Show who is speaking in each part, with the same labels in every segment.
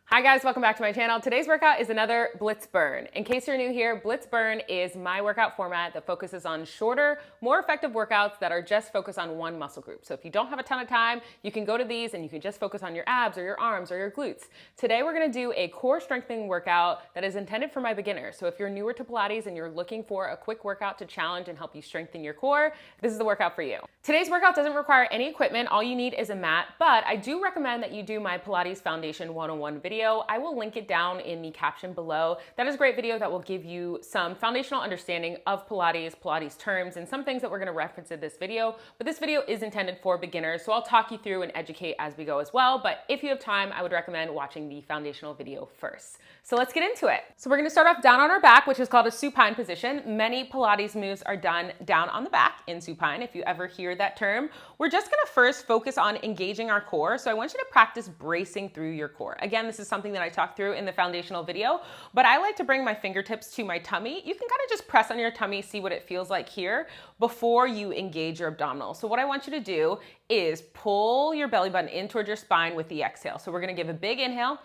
Speaker 1: Hi guys, welcome back to my channel. Today's workout is another Blitz Burn. In case you're new here, Blitz Burn is my workout format that focuses on shorter, more effective workouts that are just focused on one muscle group. So if you don't have a ton of time, you can go to these and you can just focus on your abs or your arms or your glutes. Today we're gonna do a core strengthening workout that is intended for my beginners. So if you're newer to Pilates and you're looking for a quick workout to challenge and help you strengthen your core, this is the workout for you. Today's workout doesn't require any equipment. All you need is a mat, but I do recommend that you do my Pilates Foundation 101 video. I will link it down in the caption below. That is a great video that will give you some foundational understanding of Pilates terms, and some things that we're gonna reference in this video. But this video is intended for beginners, so I'll talk you through and educate as we go as well. But if you have time, I would recommend watching the foundational video first. So let's get into it. So we're gonna start off down on our back, which is called a supine position. Many Pilates moves are done down on the back in supine, if you ever hear that term. We're just gonna first focus on engaging our core. So I want you to practice bracing through your core. Again, this is something that I talked through in the foundational video, but I like to bring my fingertips to my tummy. You can kind of just press on your tummy, see what it feels like here before you engage your abdominal. So what I want you to do is pull your belly button in towards your spine with the exhale. So we're gonna give a big inhale,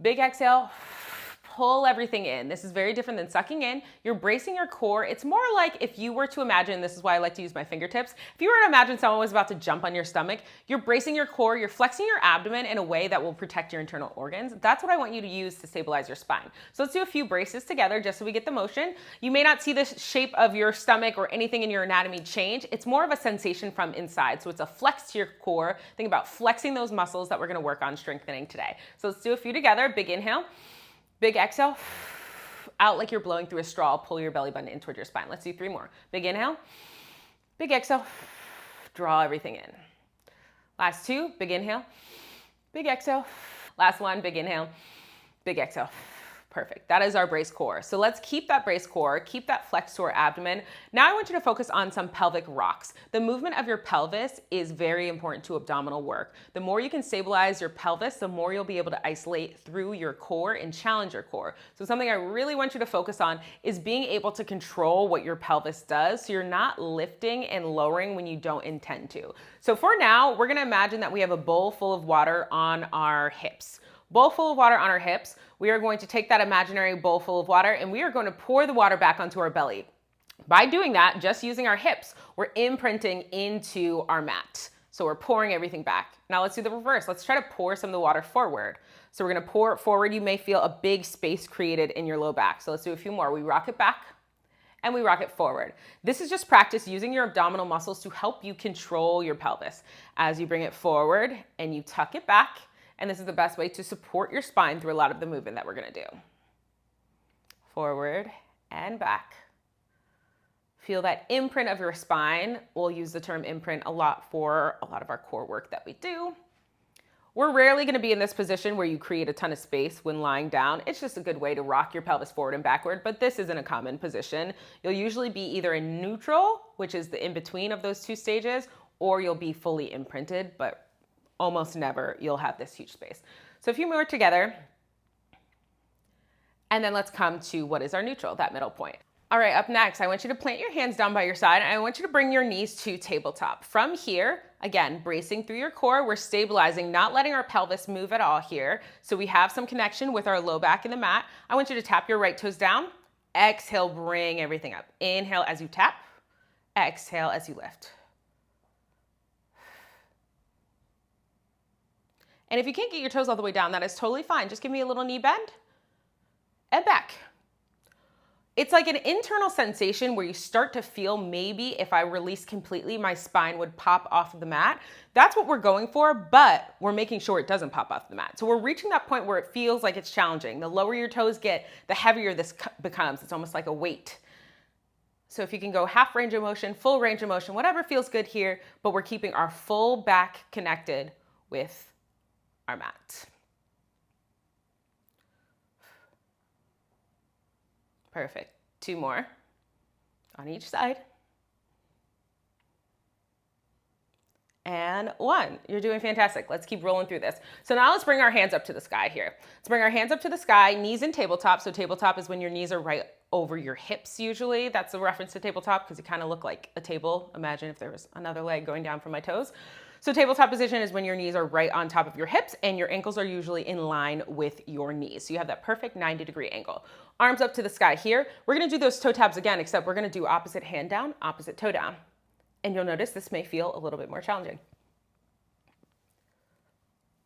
Speaker 1: big exhale, pull everything in. This is very different than sucking in. You're bracing your core. It's more like if you were to imagine, this is why I like to use my fingertips, if you were to imagine someone was about to jump on your stomach, you're bracing your core, you're flexing your abdomen in a way that will protect your internal organs. That's what I want you to use to stabilize your spine. So let's do a few braces together just so we get the motion. You may not see the shape of your stomach or anything in your anatomy change. It's more of a sensation from inside. So it's a flex to your core. Think about flexing those muscles that we're gonna work on strengthening today. So let's do a few together. Big inhale. Big exhale, out like you're blowing through a straw, pull your belly button in toward your spine. Let's do 3 more. Big inhale, big exhale, draw everything in. Last 2, big inhale, big exhale. Last 1, big inhale, big exhale. Perfect. That is our brace core. So let's keep that brace core, keep that flex to our abdomen. Now I want you to focus on some pelvic rocks. The movement of your pelvis is very important to abdominal work. The more you can stabilize your pelvis, the more you'll be able to isolate through your core and challenge your core. So something I really want you to focus on is being able to control what your pelvis does, so you're not lifting and lowering when you don't intend to. So for now, we're gonna imagine that we have a bowl full of water on our hips. Bowl full of water on our hips. We are going to take that imaginary bowl full of water and we are going to pour the water back onto our belly. By doing that, just using our hips, we're imprinting into our mat. So we're pouring everything back. Now let's do the reverse. Let's try to pour some of the water forward. So we're gonna pour it forward. You may feel a big space created in your low back. So let's do a few more. We rock it back and we rock it forward. This is just practice using your abdominal muscles to help you control your pelvis. As you bring it forward and you tuck it back, and this is the best way to support your spine through a lot of the movement that we're gonna do. Forward and back. Feel that imprint of your spine. We'll use the term imprint a lot for a lot of our core work that we do. We're rarely gonna be in this position where you create a ton of space when lying down. It's just a good way to rock your pelvis forward and backward, but this isn't a common position. You'll usually be either in neutral, which is the in-between of those 2 stages, or you'll be fully imprinted, but almost never you'll have this huge space. So a few more together. And then let's come to what is our neutral, that middle point. All right, up next, I want you to plant your hands down by your side and I want you to bring your knees to tabletop. From here, again, bracing through your core, we're stabilizing, not letting our pelvis move at all here. So we have some connection with our low back in the mat. I want you to tap your right toes down. Exhale, bring everything up. Inhale as you tap. Exhale as you lift. And if you can't get your toes all the way down, that is totally fine. Just give me a little knee bend and back. It's like an internal sensation where you start to feel maybe if I release completely, my spine would pop off of the mat. That's what we're going for, but we're making sure it doesn't pop off the mat. So we're reaching that point where it feels like it's challenging. The lower your toes get, the heavier this becomes. It's almost like a weight. So if you can go half range of motion, full range of motion, whatever feels good here, but we're keeping our full back connected with our mat. Perfect. 2 more on each side. And 1. You're doing fantastic. Let's keep rolling through this. So now let's bring our hands up to the sky here. Let's bring our hands up to the sky, knees in tabletop. So tabletop is when your knees are right over your hips usually. That's a reference to tabletop because you kind of look like a table. Imagine if there was another leg going down from my toes. So tabletop position is when your knees are right on top of your hips and your ankles are usually in line with your knees. So you have that perfect 90-degree angle. Arms up to the sky here. We're gonna do those toe taps again, except we're gonna do opposite hand down, opposite toe down. And you'll notice this may feel a little bit more challenging.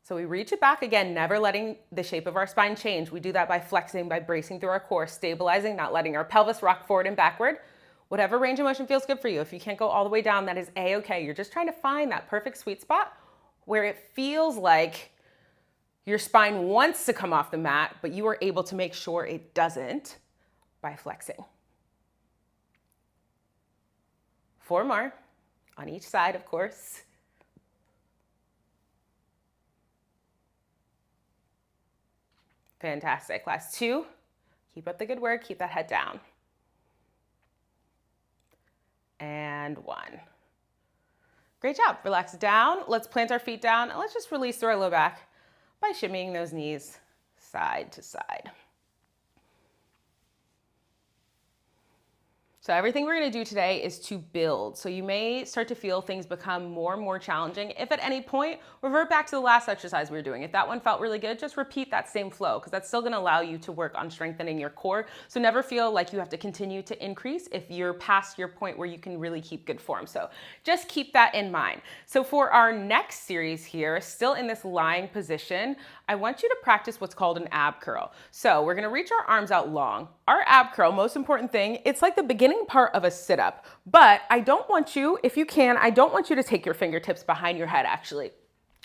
Speaker 1: So we reach it back again, never letting the shape of our spine change. We do that by flexing, by bracing through our core, stabilizing, not letting our pelvis rock forward and backward. Whatever range of motion feels good for you. If you can't go all the way down, that is A-okay. You're just trying to find that perfect sweet spot where it feels like your spine wants to come off the mat, but you are able to make sure it doesn't by flexing. 4 more on each side, of course. Fantastic. Last 2. Keep up the good work. Keep that head down. And 1. Great job. Relax down. Let's plant our feet down and let's just release through our low back by shimmying those knees side to side. So everything we're going to do today is to build. So you may start to feel things become more and more challenging. If at any point, revert back to the last exercise we were doing. If that one felt really good, just repeat that same flow because that's still going to allow you to work on strengthening your core. So never feel like you have to continue to increase if you're past your point where you can really keep good form. So just keep that in mind. So for our next series here, still in this lying position, I want you to practice what's called an ab curl. So we're going to reach our arms out long. Our ab curl, most important thing, it's like the beginning part of a sit-up, but I don't want you, if you can, I don't want you to take your fingertips behind your head actually.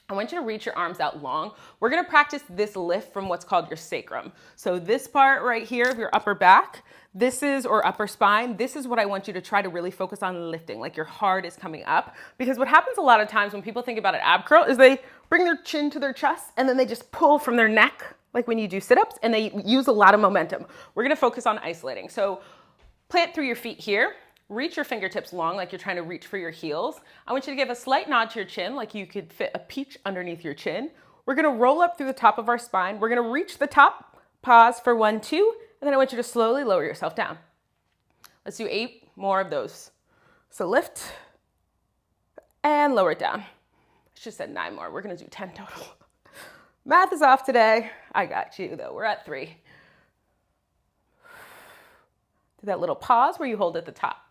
Speaker 1: I want you to reach your arms out long. We're gonna practice this lift from what's called your sacrum. So this part right here of your upper back, or upper spine, this is what I want you to try to really focus on lifting, like your heart is coming up. Because what happens a lot of times when people think about an ab curl is they bring their chin to their chest and then they just pull from their neck, like when you do sit-ups, and they use a lot of momentum. We're gonna focus on isolating. So plant through your feet here. Reach your fingertips long like you're trying to reach for your heels. I want you to give a slight nod to your chin like you could fit a peach underneath your chin. We're gonna roll up through the top of our spine. We're gonna reach the top, pause for 1, 2, and then I want you to slowly lower yourself down. Let's do 8 more of those. So lift and lower it down. I just said 9 more. We're gonna do 10 total. Math is off today. I got you though. We're at 3. Do that little pause where you hold at the top.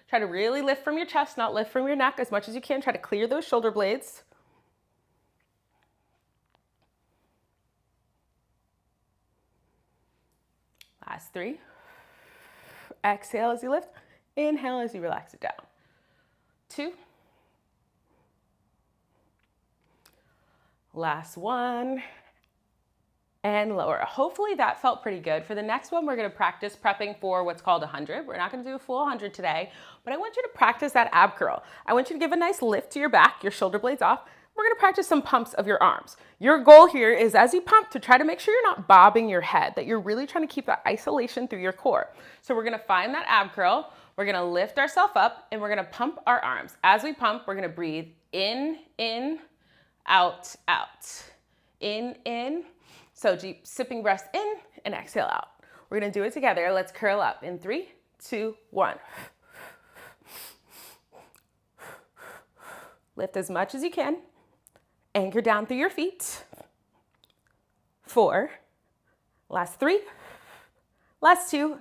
Speaker 1: Try to really lift from your chest, not lift from your neck as much as you can. Try to clear those shoulder blades. Last 3. Exhale as you lift. Inhale as you relax it down. 2. Last 1. And lower. Hopefully that felt pretty good. For the next one, we're gonna practice prepping for what's called 100. We're not gonna do a full 100 today, but I want you to practice that ab curl. I want you to give a nice lift to your back, your shoulder blades off. We're gonna practice some pumps of your arms. Your goal here is as you pump to try to make sure you're not bobbing your head, that you're really trying to keep that isolation through your core. So we're gonna find that ab curl, we're gonna lift ourselves up, and we're gonna pump our arms. As we pump, we're gonna breathe in, out, out. In. So deep sipping breaths in and exhale out. We're gonna do it together. Let's curl up in 3, 2, 1. Lift as much as you can. Anchor down through your feet. 4. Last 3. Last 2.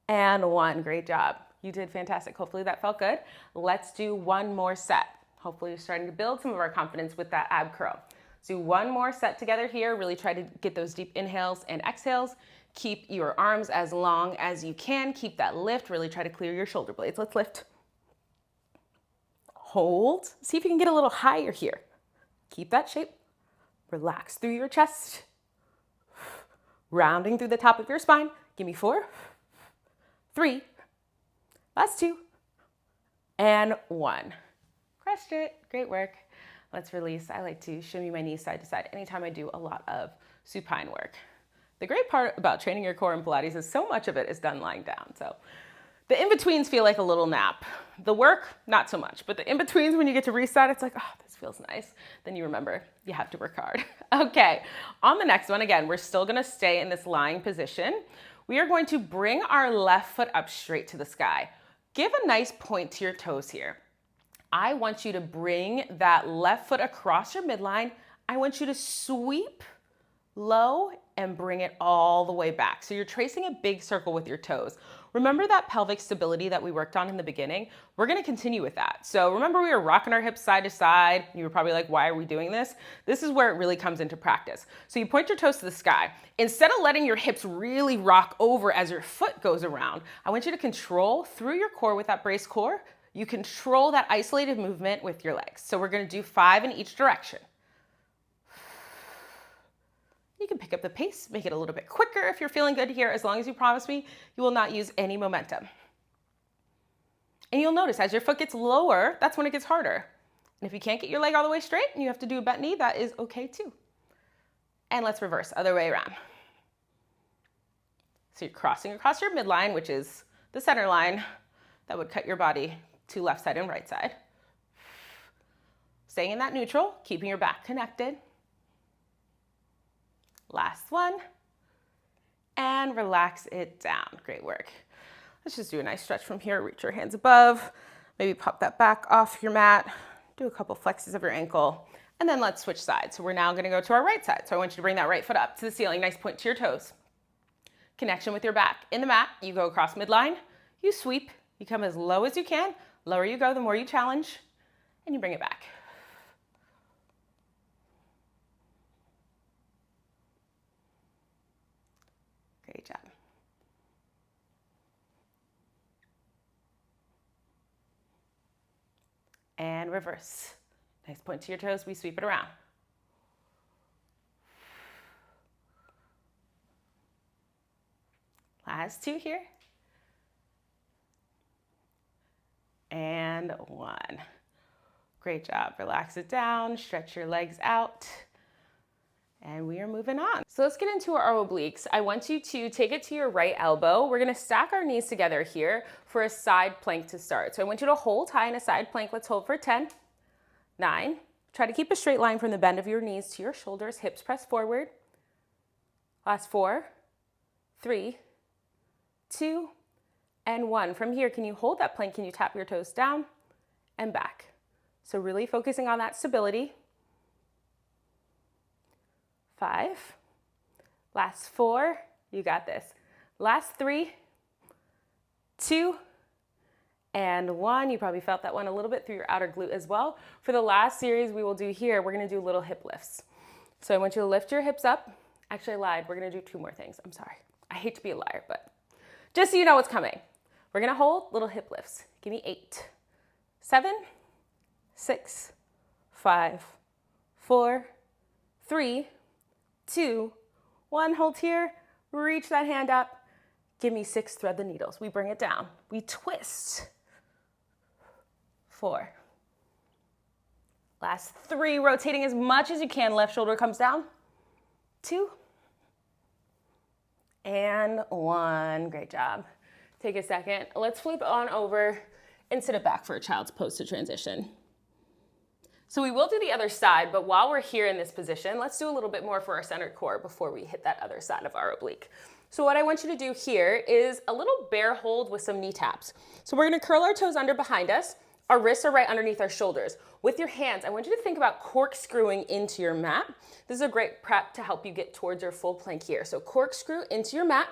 Speaker 1: And 1. Great job. You did fantastic. Hopefully that felt good. Let's do 1 more set. Hopefully you're starting to build some of our confidence with that ab curl. Do 1 more set together here. Really try to get those deep inhales and exhales. Keep your arms as long as you can. Keep that lift. Really try to clear your shoulder blades. Let's lift. Hold. See if you can get a little higher here. Keep that shape. Relax through your chest. Rounding through the top of your spine. Give me 4, 3, last 2, and 1. Crushed it. Great work. Let's release. I like to shimmy my knees side to side anytime I do a lot of supine work. The great part about training your core in Pilates is so much of it is done lying down. So the in-betweens feel like a little nap. The work, not so much. But the in-betweens, when you get to reset, it's like, oh, this feels nice. Then you remember you have to work hard. Okay, on the next one, again, we're still gonna stay in this lying position. We are going to bring our left foot up straight to the sky. Give a nice point to your toes here. I want you to bring that left foot across your midline. I want you to sweep low and bring it all the way back. So you're tracing a big circle with your toes. Remember that pelvic stability that we worked on in the beginning? We're gonna continue with that. So remember we were rocking our hips side to side. You were probably like, why are we doing this? This is where it really comes into practice. So you point your toes to the sky. Instead of letting your hips really rock over as your foot goes around, I want you to control through your core with that braced core. You control that isolated movement with your legs. So we're gonna do 5 in each direction. You can pick up the pace, make it a little bit quicker if you're feeling good here. As long as you promise me, you will not use any momentum. And you'll notice as your foot gets lower, that's when it gets harder. And if you can't get your leg all the way straight and you have to do a bent knee, that is okay too. And let's reverse, other way around. So you're crossing across your midline, which is the center line that would cut your body to left side and right side. Staying in that neutral, keeping your back connected. Last one, and relax it down. Great work. Let's just do a nice stretch from here. Reach your hands above, maybe pop that back off your mat, do a couple flexes of your ankle, and then let's switch sides. So we're now gonna go to our right side. So I want you to bring that right foot up to the ceiling, nice point to your toes. Connection with your back. In the mat, you go across midline, you sweep, you come as low as you can. Lower you go, the more you challenge, and you bring it back. Great job. And reverse. Nice point to your toes, we sweep it around. Last 2 here. And 1. Great job. Relax it down, stretch your legs out. And we are moving on. So let's get into our obliques. I want you to take it to your right elbow. We're gonna stack our knees together here for a side plank to start. So I want you to hold high in a side plank. Let's hold for 10, 9. Try to keep a straight line from the bend of your knees to your shoulders, hips press forward. Last 4, 3, 2, and 1. From here, can you hold that plank? Can you tap your toes down and back? So really focusing on that stability. 5, last 4, you got this. Last 3, 2, and 1. You probably felt that one a little bit through your outer glute as well. For the last series we will do here, we're gonna do little hip lifts. So I want you to lift your hips up. Actually, I lied, we're gonna do 2 more things. I'm sorry, I hate to be a liar, but just so you know what's coming. We're gonna hold little hip lifts. Give me 8, 7, 6, 5, 4, 3, 2, 1, hold here, reach that hand up, give me 6, thread the needles. We bring it down, we twist. 4. Last 3, rotating as much as you can, left shoulder comes down. 2, and 1, great job. Take a second, let's flip on over and sit it back for a child's pose to transition. So we will do the other side, but while we're here in this position, let's do a little bit more for our centered core before we hit that other side of our oblique. So what I want you to do here is a little bear hold with some knee taps. So we're gonna curl our toes under behind us. Our wrists are right underneath our shoulders. With your hands, I want you to think about corkscrewing into your mat. This is a great prep to help you get towards your full plank here. So corkscrew into your mat.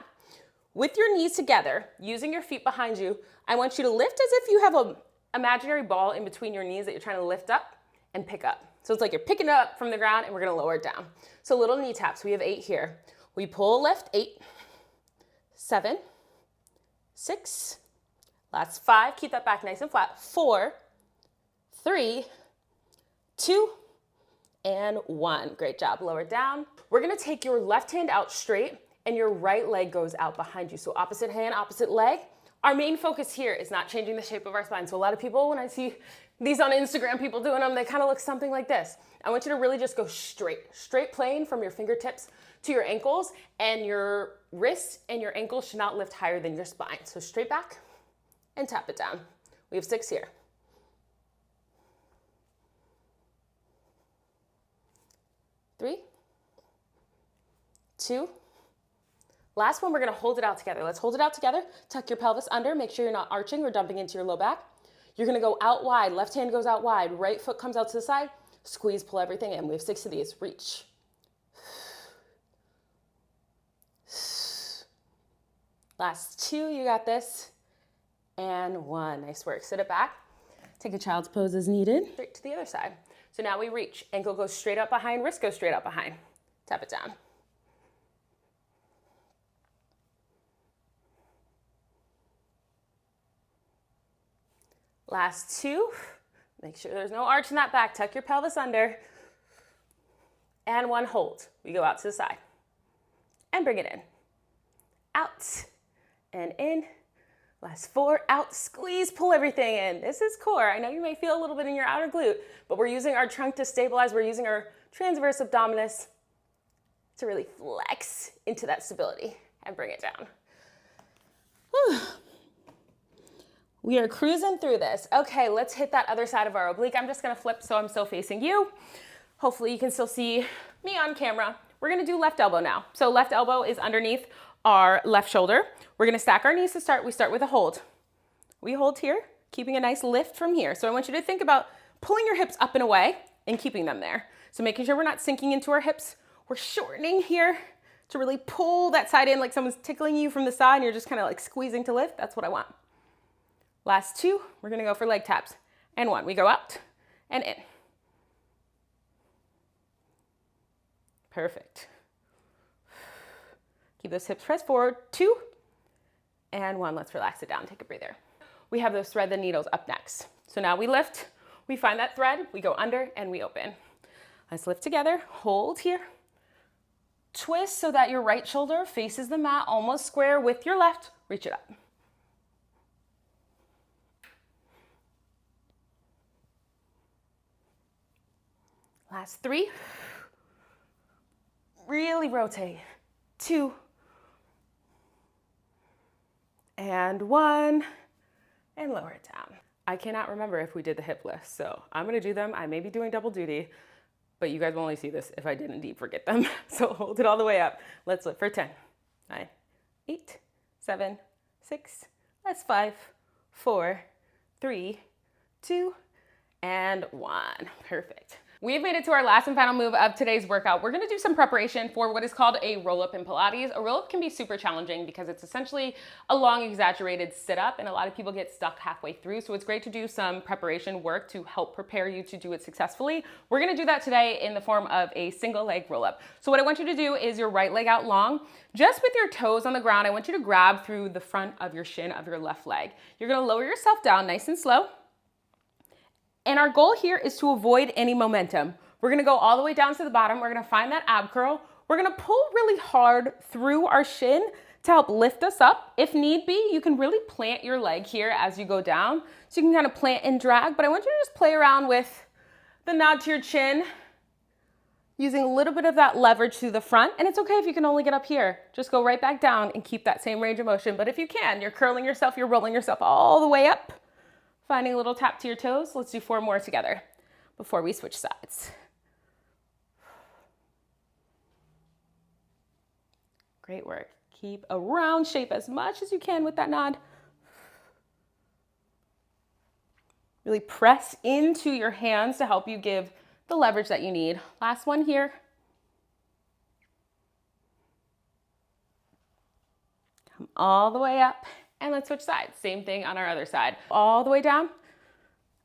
Speaker 1: With your knees together, using your feet behind you, I want you to lift as if you have an imaginary ball in between your knees that you're trying to lift up and pick up. So it's like you're picking it up from the ground and we're gonna lower it down. So little knee taps, we have 8 here. We pull lift, 8, 7, 6, last 5, keep that back nice and flat, 4, 3, 2, and 1. Great job, lower it down. We're gonna take your left hand out straight and your right leg goes out behind you. So opposite hand, opposite leg. Our main focus here is not changing the shape of our spine. So a lot of people, when I see these on Instagram, people doing them, they kind of look something like this. I want you to really just go straight plane from your fingertips to your ankles, and your wrists and your ankles should not lift higher than your spine. So straight back and tap it down. We have 6 here. 3, 2, last one, we're gonna hold it out together. Let's hold it out together. Tuck your pelvis under, make sure you're not arching or dumping into your low back. You're gonna go out wide. Left hand goes out wide. Right foot comes out to the side. Squeeze, pull everything in. We have 6 of these. Reach. Last 2, you got this. And 1, nice work. Sit it back. Take a child's pose as needed. Straight to the other side. So now we reach. Ankle goes straight up behind, wrist goes straight up behind. Tap it down. Last 2. Make sure there's no arch in that back. Tuck your pelvis under. And 1, hold. We go out to the side. And bring it in. Out. And in. Last 4, out, squeeze, pull everything in. This is core. I know you may feel a little bit in your outer glute, but we're using our trunk to stabilize. We're using our transverse abdominis to really flex into that stability and bring it down. Whew. We are cruising through this. Okay, let's hit that other side of our oblique. I'm just gonna flip so I'm still facing you. Hopefully you can still see me on camera. We're gonna do left elbow now. So left elbow is underneath our left shoulder. We're gonna stack our knees to start. We start with a hold. We hold here, keeping a nice lift from here. So I want you to think about pulling your hips up and away and keeping them there. So making sure we're not sinking into our hips. We're shortening here to really pull that side in like someone's tickling you from the side and you're just kind of like squeezing to lift. That's what I want. Last 2, we're gonna go for leg taps. And 1, we go out and in. Perfect. Keep those hips pressed forward. 2 and 1. Let's relax it down. Take a breather. We have those thread the needles up next. So now we lift, we find that thread, we go under and we open. Let's lift together, hold here. Twist so that your right shoulder faces the mat almost square with your left. Reach it up. Last 3. Really rotate. 2 and 1 and lower it down. I cannot remember if we did the hip lifts, so I'm gonna do them. I may be doing double duty, but you guys will only see this if I did indeed forget them. So hold it all the way up. Let's lift for 10, 9, 8, 7, 6, that's 5, 4, 3, 2, and 1. Perfect. We've made it to our last and final move of today's workout. We're gonna do some preparation for what is called a roll-up in Pilates. A roll-up can be super challenging because it's essentially a long, exaggerated sit-up, and a lot of people get stuck halfway through, so it's great to do some preparation work to help prepare you to do it successfully. We're gonna do that today in the form of a single leg roll-up. So what I want you to do is your right leg out long, just with your toes on the ground. I want you to grab through the front of your shin of your left leg. You're gonna lower yourself down nice and slow. And our goal here is to avoid any momentum. We're gonna go all the way down to the bottom. We're gonna find that ab curl. We're gonna pull really hard through our shin to help lift us up. If need be, you can really plant your leg here as you go down. So you can kind of plant and drag, but I want you to just play around with the nod to your chin, using a little bit of that leverage through the front. And it's okay if you can only get up here. Just go right back down and keep that same range of motion. But if you can, you're curling yourself, you're rolling yourself all the way up. Finding a little tap to your toes. Let's do 4 more together before we switch sides. Great work. Keep a round shape as much as you can with that nod. Really press into your hands to help you give the leverage that you need. Last one here. Come all the way up. And let's switch sides. Same thing on our other side. All the way down.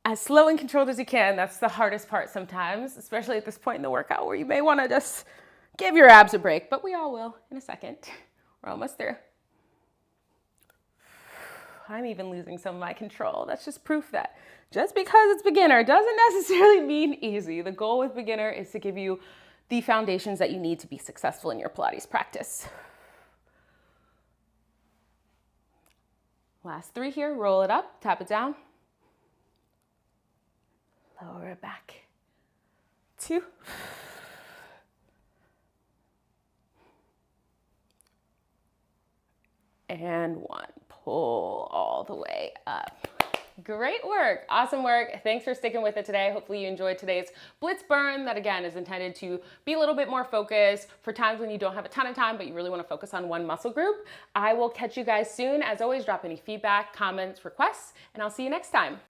Speaker 1: As slow and controlled as you can. That's the hardest part sometimes, especially at this point in the workout where you may want to just give your abs a break, but we all will in a second. We're almost there. I'm even losing some of my control. That's just proof that just because it's beginner doesn't necessarily mean easy. The goal with beginner is to give you the foundations that you need to be successful in your Pilates practice. Last 3 here, roll it up, tap it down. Lower it back. 2. And 1. Pull all the way up. Great work. Awesome work. Thanks for sticking with it today. Hopefully you enjoyed today's Blitz Burn that again is intended to be a little bit more focused for times when you don't have a ton of time, but you really want to focus on one muscle group. I will catch you guys soon. As always, drop any feedback, comments, requests, and I'll see you next time.